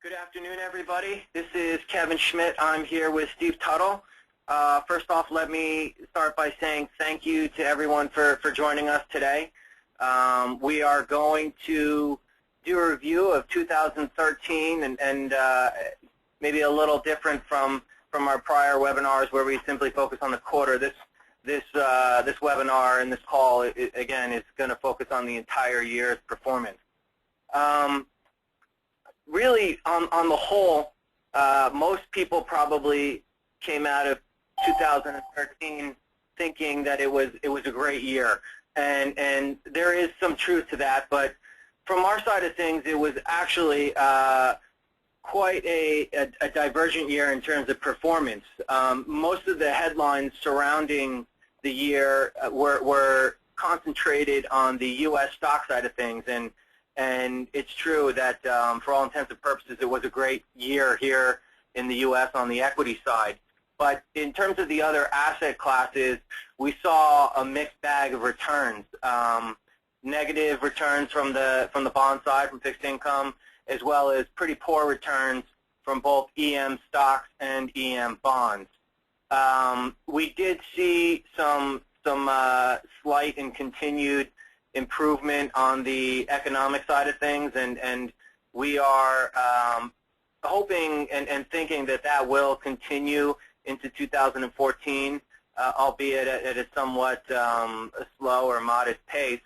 Good afternoon, everybody. This is Kevin Schmidt. I'm here with Steve Tuttle. First off, let me start by saying thank you to everyone for joining us today. We are going to do a review of 2013 and maybe a little different from our prior webinars where we simply focus on the quarter. This webinar and this call, again, is going to focus on the entire year's performance. Really, on the whole, most people probably came out of 2013 thinking that it was a great year, and there is some truth to that. But from our side of things, it was actually quite a divergent year in terms of performance. Most of the headlines surrounding the year were concentrated on the U.S. stock side of things, and it's true that for all intents and purposes, it was a great year here in the U.S. on the equity side. But in terms of the other asset classes, we saw a mixed bag of returns. Negative returns from the bond side, from fixed income, as well as pretty poor returns from both EM stocks and EM bonds. We did see some slight and continued improvement on the economic side of things, and we are hoping and thinking that will continue into 2014, albeit at a somewhat slow or modest pace.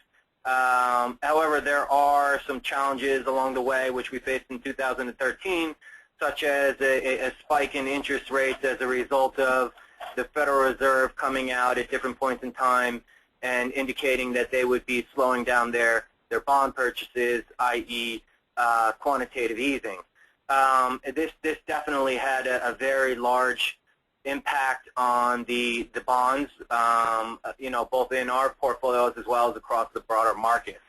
However, there are some challenges along the way which we faced in 2013, such as a spike in interest rates as a result of the Federal Reserve coming out at different points in time and indicating that they would be slowing down their bond purchases, i.e. Quantitative easing. This definitely had a very large impact on the bonds, both in our portfolios as well as across the broader markets.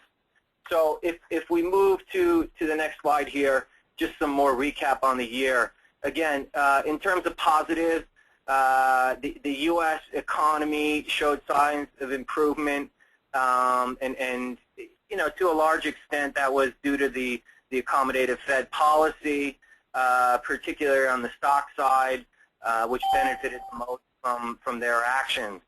So if we move to the next slide here, just some more recap on the year. Again, in terms of positive, the U.S. economy showed signs of improvement, and to a large extent that was due to the accommodative Fed policy, particularly on the stock side, which benefited the most from their actions.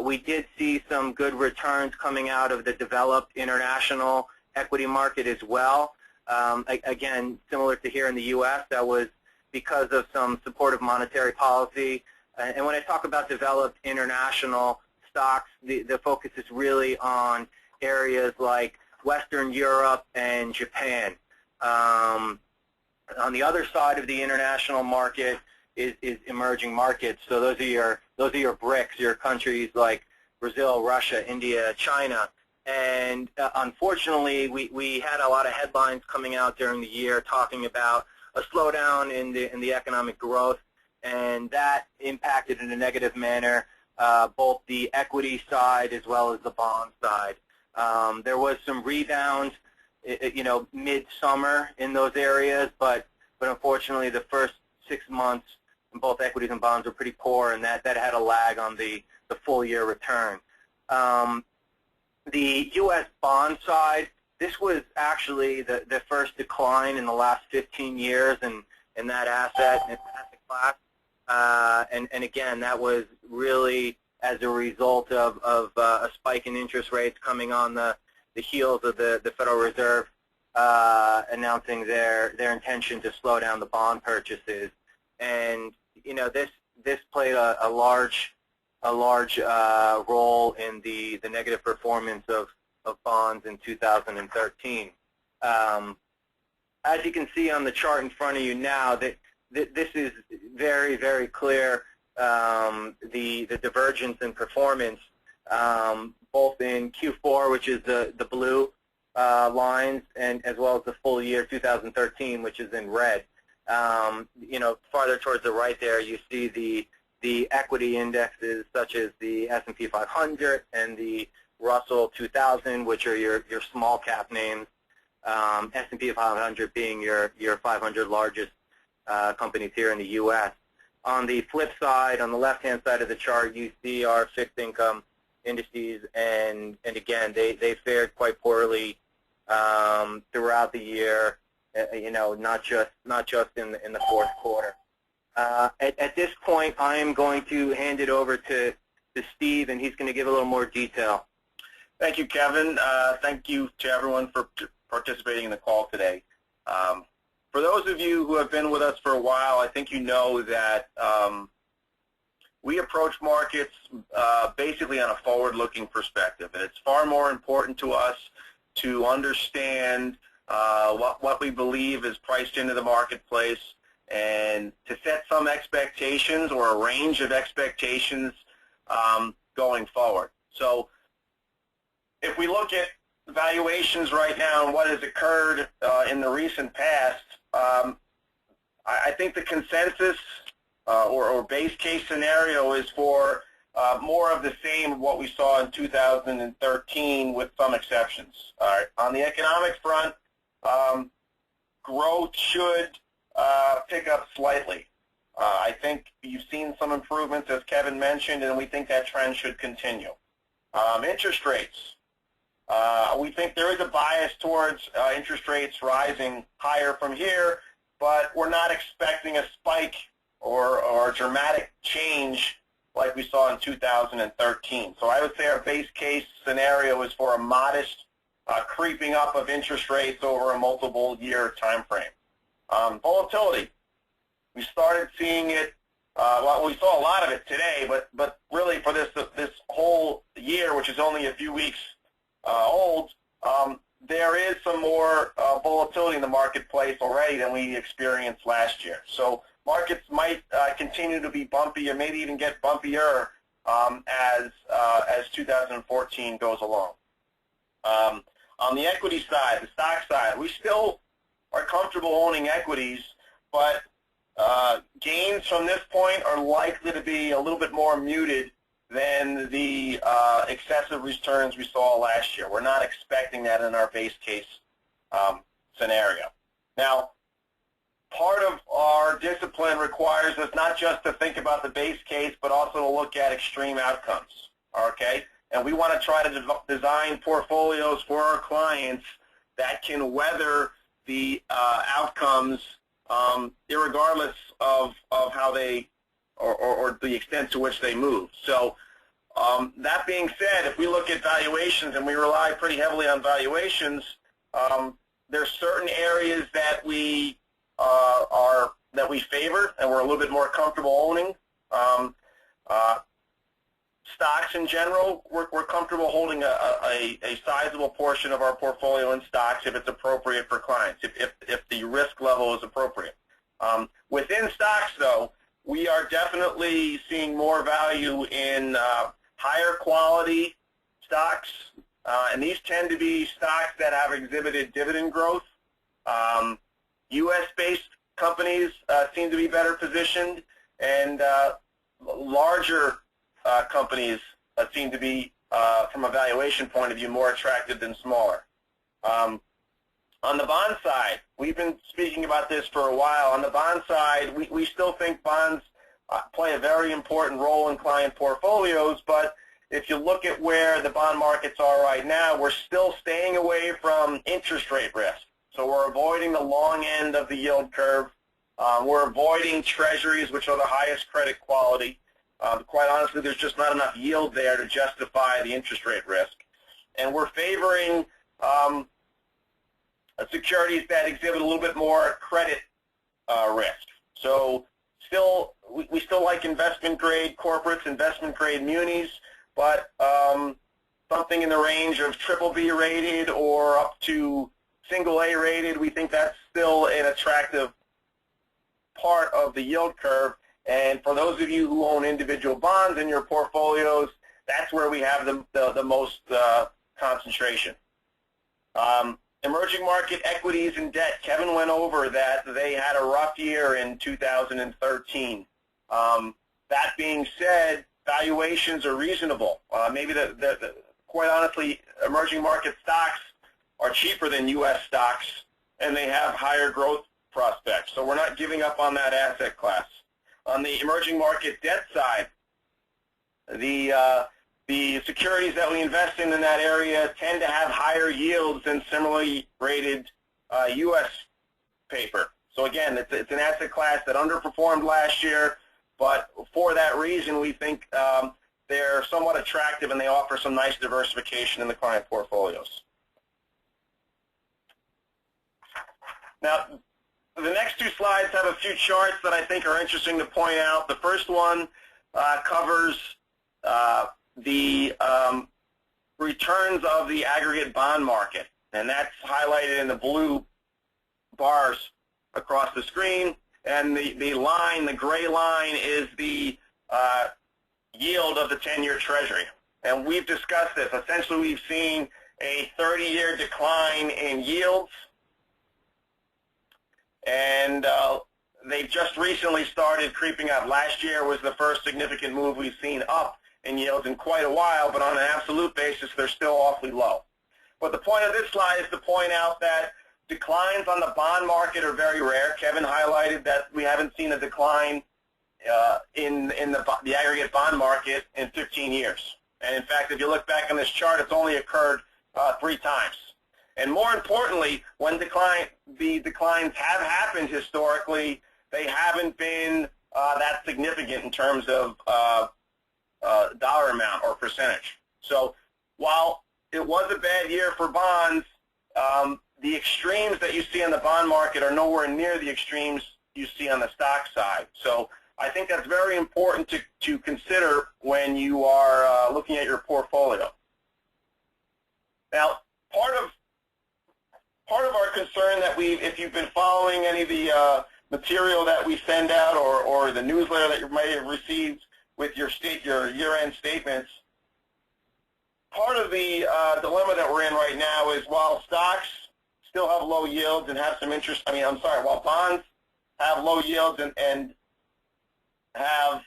We did see some good returns coming out of the developed international equity market as well. Again, similar to here in the U.S., that was because of some supportive monetary policy. And when I talk about developed international stocks, the focus is really on areas like Western Europe and Japan. On the other side of the international market is emerging markets. So those are your BRICS, your countries like Brazil, Russia, India, China. And unfortunately, we had a lot of headlines coming out during the year talking about a slowdown in the economic growth, and that impacted in a negative manner both the equity side as well as the bond side. There was some rebound, mid-summer in those areas, but unfortunately the first 6 months in both equities and bonds were pretty poor, and that had a lag on the full year return. The U.S. bond side, this was actually the first decline in the last 15 years in that asset class. And again, that was really as a result of a spike in interest rates coming on the heels of the Federal Reserve announcing their intention to slow down the bond purchases. And this played a large role in the negative performance of bonds in 2013. As you can see on the chart in front of you now, that this is very, very clear, the divergence in performance, both in Q4, which is the blue lines, and as well as the full year 2013, which is in red. Farther towards the right there, you see the equity indexes such as the S&P 500 and the Russell 2000, which are your small cap names, S&P 500 being your 500 largest companies here in the U.S. On the flip side, on the left-hand side of the chart, you see our fixed income indices, and again, they fared quite poorly throughout the year. not just in the fourth quarter. At this point, I am going to hand it over to Steve, and he's going to give a little more detail. Thank you, Kevin. Thank you to everyone for participating in the call today. For those of you who have been with us for a while, I think you know that we approach markets basically on a forward-looking perspective, and it's far more important to us to understand what we believe is priced into the marketplace and to set some expectations or a range of expectations going forward. So if we look at valuations right now and what has occurred in the recent past, I think the consensus or base case scenario is for more of the same of what we saw in 2013 with some exceptions. On the economic front, growth should pick up slightly. I think you've seen some improvements, as Kevin mentioned, and we think that trend should continue. Interest rates. We think there is a bias towards interest rates rising higher from here, but we're not expecting a spike or a dramatic change like we saw in 2013. So I would say our base case scenario is for a modest creeping up of interest rates over a multiple-year time frame. Volatility. We started seeing it, well, we saw a lot of it today, but really for this whole year, which is only a few weeks old, there is some more volatility in the marketplace already than we experienced last year. So markets might continue to be bumpy or maybe even get bumpier as 2014 goes along. On the equity side, the stock side, we still are comfortable owning equities, but gains from this point are likely to be a little bit more muted than the excessive returns we saw last year. We're not expecting that in our base case scenario. Now, part of our discipline requires us not just to think about the base case, but also to look at extreme outcomes, okay? And we want to try to design portfolios for our clients that can weather the outcomes irregardless of how they or the extent to which they move. So that being said, if we look at valuations, and we rely pretty heavily on valuations, there's certain areas that we favor and we're a little bit more comfortable owning. Stocks in general, we're comfortable holding a sizable portion of our portfolio in stocks if it's appropriate for clients, if the risk level is appropriate. Within stocks, though, we are definitely seeing more value in higher quality stocks, and these tend to be stocks that have exhibited dividend growth. U.S.-based companies seem to be better positioned, and larger companies seem to be, from a valuation point of view, more attractive than smaller. On the bond side, we've been speaking about this for a while. On the bond side, we still think bonds play a very important role in client portfolios, but if you look at where the bond markets are right now, we're still staying away from interest rate risk. So we're avoiding the long end of the yield curve. We're avoiding treasuries, which are the highest credit quality. Quite honestly, there's just not enough yield there to justify the interest rate risk. And we're favoring securities that exhibit a little bit more credit risk. So we still like investment-grade corporates, investment-grade munis, but something in the range of BBB rated or up to single A rated, we think that's still an attractive part of the yield curve. And for those of you who own individual bonds in your portfolios, that's where we have the most concentration. Emerging market equities and debt. Kevin went over that they had a rough year in 2013. That being said, valuations are reasonable. Maybe quite honestly, emerging market stocks are cheaper than U.S. stocks, and they have higher growth prospects. So we're not giving up on that asset class. On the emerging market debt side, the securities that we invest in that area tend to have higher yields than similarly rated U.S. paper. So again, it's an asset class that underperformed last year, but for that reason, we think they're somewhat attractive and they offer some nice diversification in the client portfolios. Now, the next two slides have a few charts that I think are interesting to point out. The first one covers the returns of the aggregate bond market, and that's highlighted in the blue bars across the screen. And the line, the gray line, is the yield of the 10-year Treasury. And we've discussed this. Essentially, we've seen a 30-year decline in yields. And they've just recently started creeping up. Last year was the first significant move we've seen up in yields in quite a while, but on an absolute basis, they're still awfully low. But the point of this slide is to point out that declines on the bond market are very rare. Kevin highlighted that we haven't seen a decline in the aggregate bond market in 15 years. And in fact, if you look back on this chart, it's only occurred 3 times. And more importantly, when the declines have happened historically, they haven't been that significant in terms of dollar amount or percentage. So while it was a bad year for bonds, the extremes that you see on the bond market are nowhere near the extremes you see on the stock side. So I think that's very important to consider when you are looking at your portfolio. Now, part of our concern that if you've been following any of the material that we send out or the newsletter that you might have received with your year-end statements, part of the dilemma that we're in right now is while stocks still have low yields and have some interest, while bonds have low yields and have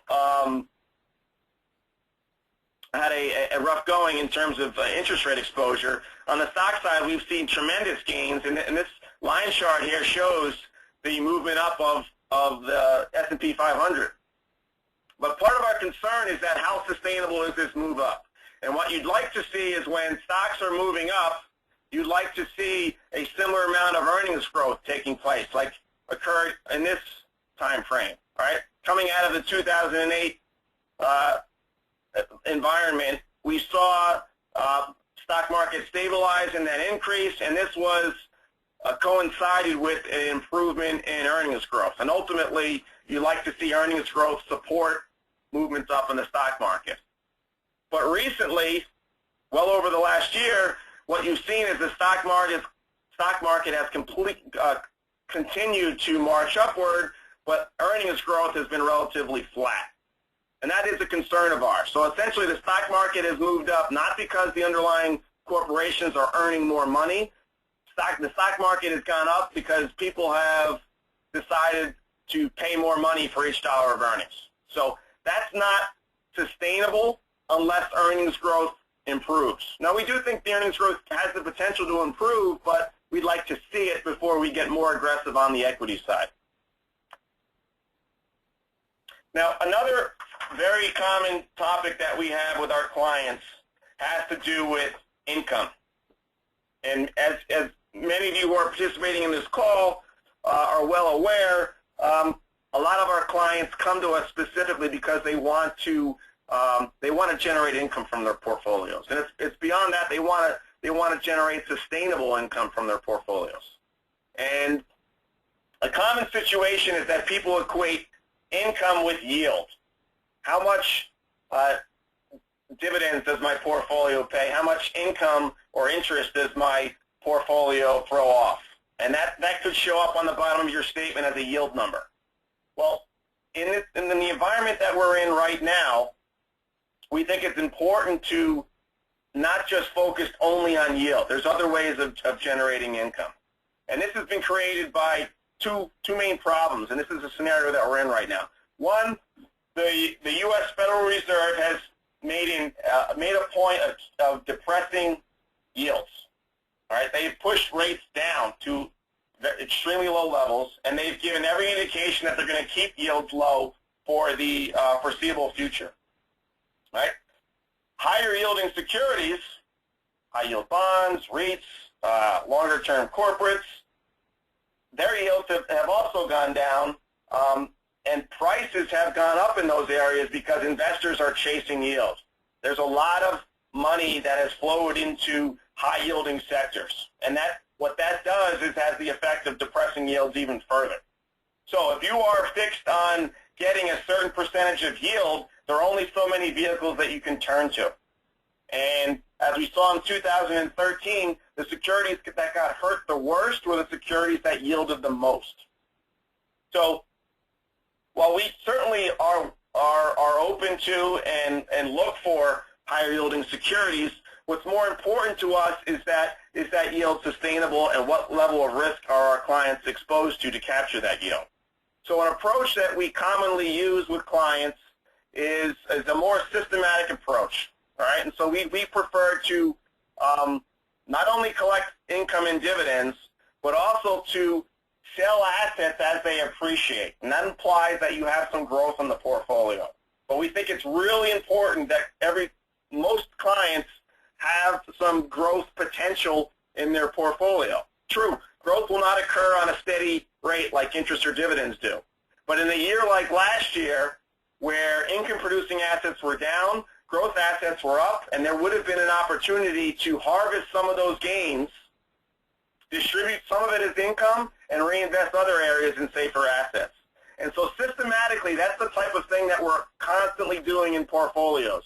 had a rough going in terms of interest rate exposure, on the stock side we've seen tremendous gains, and this line chart here shows the movement up of the S&P 500. But part of our concern is that how sustainable is this move up? And what you'd like to see is when stocks are moving up, you'd like to see a similar amount of earnings growth taking place, like occurred in this time frame. Right? Coming out of the 2008 environment, we saw stock market stabilize and then increase, and this was coincided with an improvement in earnings growth. And ultimately, you like to see earnings growth support movements up in the stock market. But recently, well over the last year, what you've seen is the stock market has continued to march upward, but earnings growth has been relatively flat. And that is a concern of ours. So essentially, the stock market has moved up not because the underlying corporations are earning more money. The stock market has gone up because people have decided to pay more money for each dollar of earnings. So that's not sustainable unless earnings growth improves. Now, we do think the earnings growth has the potential to improve, but we'd like to see it before we get more aggressive on the equity side. Now, another very common topic that we have with our clients has to do with income. And as many of you who are participating in this call are well aware, a lot of our clients come to us specifically because they want to generate income from their portfolios. And it's beyond that. They want to generate sustainable income from their portfolios. And a common situation is that people equate income with yield. How much dividends does my portfolio pay? How much income or interest does my portfolio throw off? And that could show up on the bottom of your statement as a yield number. Well, in the environment that we're in right now, we think it's important to not just focus only on yield. There's other ways of generating income. And this has been created by two main problems, and this is a scenario that we're in right now. One, the U.S. Federal Reserve has made a point of depressing yields. All right, they've pushed rates down to extremely low levels, and they've given every indication that they're going to keep yields low for the foreseeable future. Right? Higher yielding securities, high yield bonds, REITs, longer term corporates, their yields have also gone down, and prices have gone up in those areas because investors are chasing yields. There's a lot of money that has flowed into high-yielding sectors, and what that does is has the effect of depressing yields even further. So if you are fixed on getting a certain percentage of yield, there are only so many vehicles that you can turn to. And as we saw in 2013, the securities that got hurt the worst were the securities that yielded the most. So while we certainly are open to and look for higher yielding securities, what's more important to us is that yield sustainable, and what level of risk are our clients exposed to capture that yield. So an approach that we commonly use with clients is a more systematic approach. All right, and so we prefer to not only collect income and dividends, but also to sell assets as they appreciate. And that implies that you have some growth in the portfolio. But we think it's really important that most clients have some growth potential in their portfolio. True, growth will not occur on a steady rate like interest or dividends do. But in a year like last year, where income-producing assets were down, growth assets were up, and there would have been an opportunity to harvest some of those gains, distribute some of it as income, and reinvest other areas in safer assets. And so systematically, that's the type of thing that we're constantly doing in portfolios.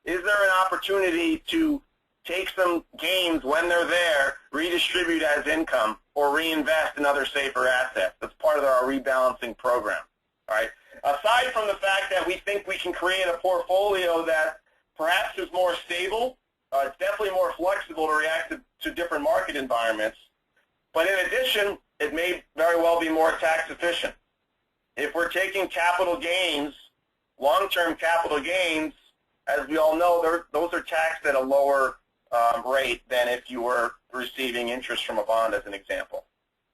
Is there an opportunity to take some gains when they're there, redistribute as income, or reinvest in other safer assets? That's part of our rebalancing program. All right. Aside from the fact that we think we can create a portfolio that perhaps is more stable, it's definitely more flexible to react to different market environments, but in addition, it may very well be more tax efficient. If we're taking capital gains, long-term capital gains, as we all know, those are taxed at a lower rate than if you were receiving interest from a bond, as an example.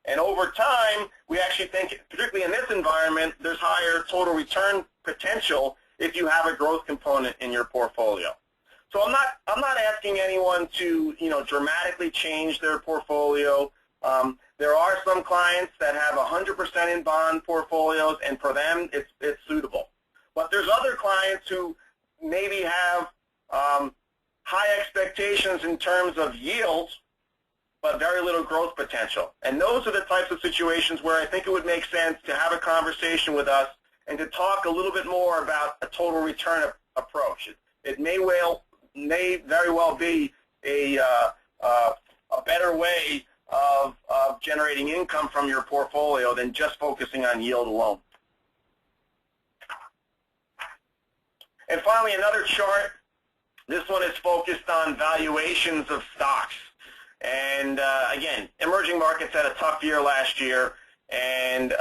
And over time, we actually think, particularly in this environment, there's higher total return potential if you have a growth component in your portfolio. So I'm not asking anyone to dramatically change their portfolio. There are some clients that have 100% in bond portfolios, and for them it's suitable. But there's other clients who maybe have high expectations in terms of yields, but very little growth potential. And those are the types of situations where I think it would make sense to have a conversation with us and to talk a little bit more about a total return approach. It may very well be a better way of generating income from your portfolio than just focusing on yield alone. And finally, another chart. This one is focused on valuations of stocks. And again, emerging markets had a tough year last year. And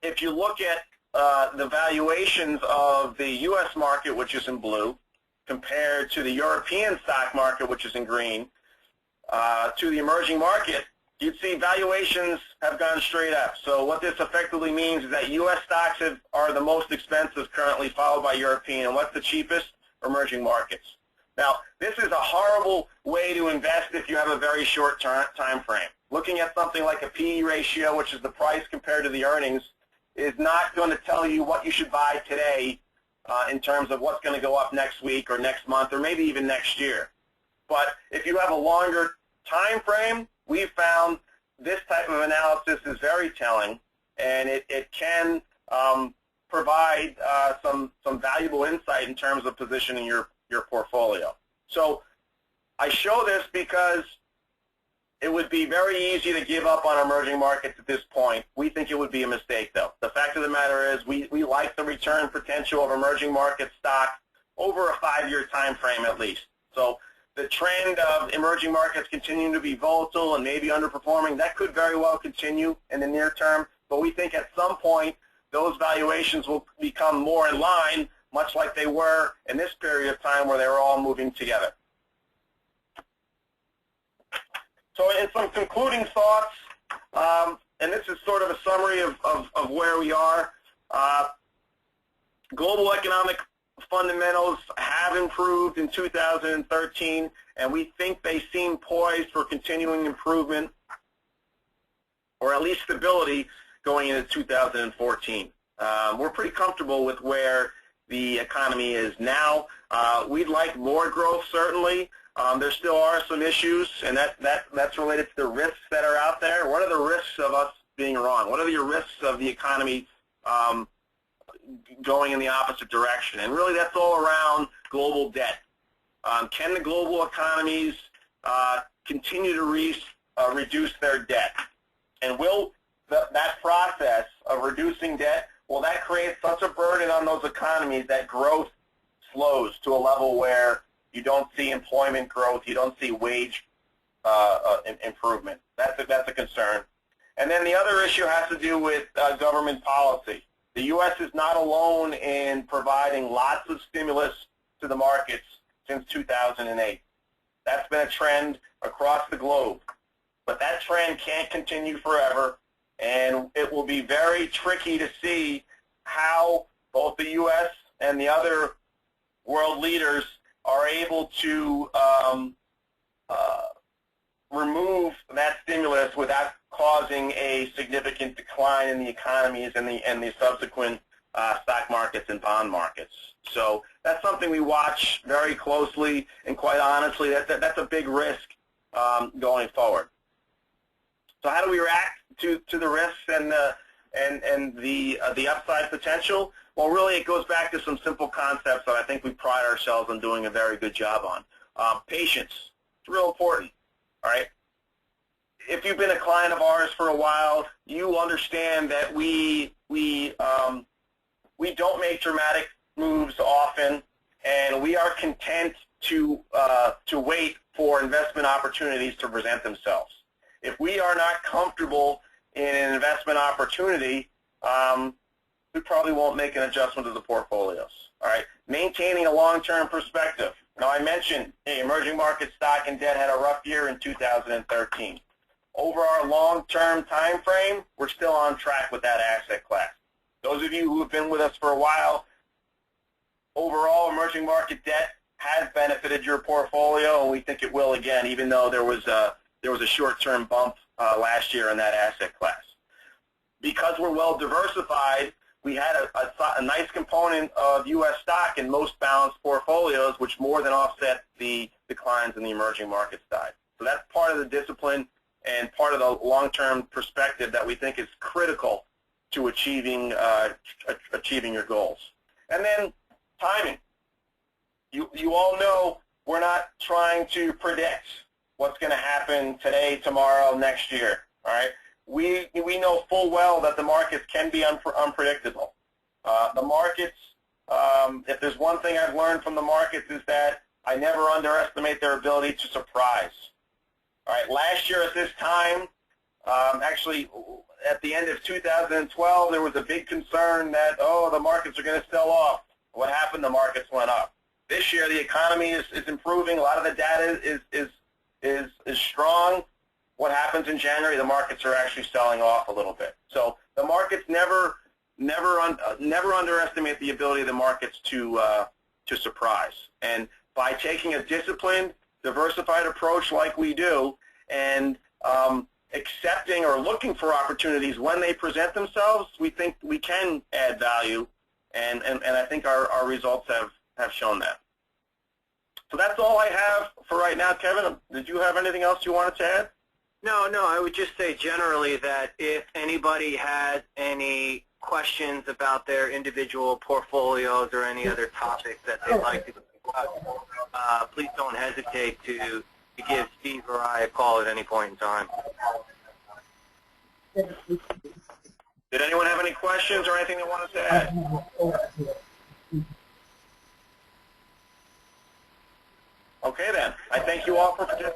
if you look at the valuations of the U.S. market, which is in blue, compared to the European stock market, which is in green, to the emerging market, you'd see valuations have gone straight up. So what this effectively means is that U.S. stocks are the most expensive currently, followed by European. And what's the cheapest? Emerging markets. Now, this is a horrible way to invest if you have a very short time frame. Looking at something like a PE ratio, which is the price compared to the earnings, is not going to tell you what you should buy today in terms of what's going to go up next week or next month or maybe even next year. But if you have a longer time frame, we've found this type of analysis is very telling, and it can provide some valuable insight in terms of positioning your portfolio. So I show this because it would be very easy to give up on emerging markets at this point. We think it would be a mistake, though. The fact of the matter is we like the return potential of emerging market stocks over a 5-year time frame at least. So the trend of emerging markets continuing to be volatile and maybe underperforming, that could very well continue in the near term. But we think at some point those valuations will become more in line, much like they were in this period of time where they were all moving together. So in some concluding thoughts, and this is sort of a summary of where we are, global economic fundamentals have improved in 2013, and we think they seem poised for continuing improvement. or at least stability going into 2014. We're pretty comfortable with where the economy is now. We'd like more growth, certainly. There still are some issues, and that's related to the risks that are out there. What are the risks of us being wrong? What are the risks of the economy going in the opposite direction? And really, that's all around global debt. Can the global economies continue to reduce their debt? And will that process of reducing debt, will that create such a burden on those economies that growth slows to a level where you don't see employment growth, you don't see wage improvement? That's a concern. And then the other issue has to do with government policy. The U.S. is not alone in providing lots of stimulus to the markets since 2008. That's been a trend across the globe. But that trend can't continue forever, and it will be very tricky to see how both the U.S. and the other world leaders are able to remove that stimulus without causing a significant decline in the economies and the subsequent stock markets and bond markets. So that's something we watch very closely, and quite honestly, that's a big risk going forward. So how do we react to the risks and the upside potential? Well, really, it goes back to some simple concepts that I think we pride ourselves on doing a very good job on. Patience. It's real important. All right. If you've been a client of ours for a while, you understand that we don't make dramatic moves often, and we are content to wait for investment opportunities to present themselves. If we are not comfortable in an investment opportunity, we probably won't make an adjustment to the portfolios. All right, maintaining a long-term perspective. Now, I mentioned emerging market stock and debt had a rough year in 2013. Over our long-term time frame, we're still on track with that asset class. Those of you who have been with us for a while, overall emerging market debt has benefited your portfolio, and we think it will again, even though there was a short-term bump last year in that asset class. Because we're well diversified, we had a nice component of U.S. stock in most balanced portfolios, which more than offset the declines in the emerging market side. So that's part of the discipline and part of the long-term perspective that we think is critical to achieving your goals. And then timing. You all know we're not trying to predict what's going to happen today, tomorrow, next year. All right. We know full well that the markets can be unpredictable. The markets, if there's one thing I've learned from the markets, is that I never underestimate their ability to surprise. All right, last year at this time, actually at the end of 2012, there was a big concern that, oh, the markets are going to sell off. What happened? The markets went up. This year, the economy is improving. A lot of the data is strong. What happens in January? The markets are actually selling off a little bit. So the markets never underestimate the ability of the markets to surprise. And by taking a disciplined, diversified approach like we do, and accepting or looking for opportunities when they present themselves, we think we can add value, and I think our results have shown that. So that's all I have for right now. Kevin, did you have anything else you wanted to add? No, I would just say generally that if anybody has any questions about their individual portfolios or any other topics that they'd like to discuss, please don't hesitate to give Steve or I a call at any point in time. Did anyone have any questions or anything they wanted to add? Okay then. I thank you all for participating.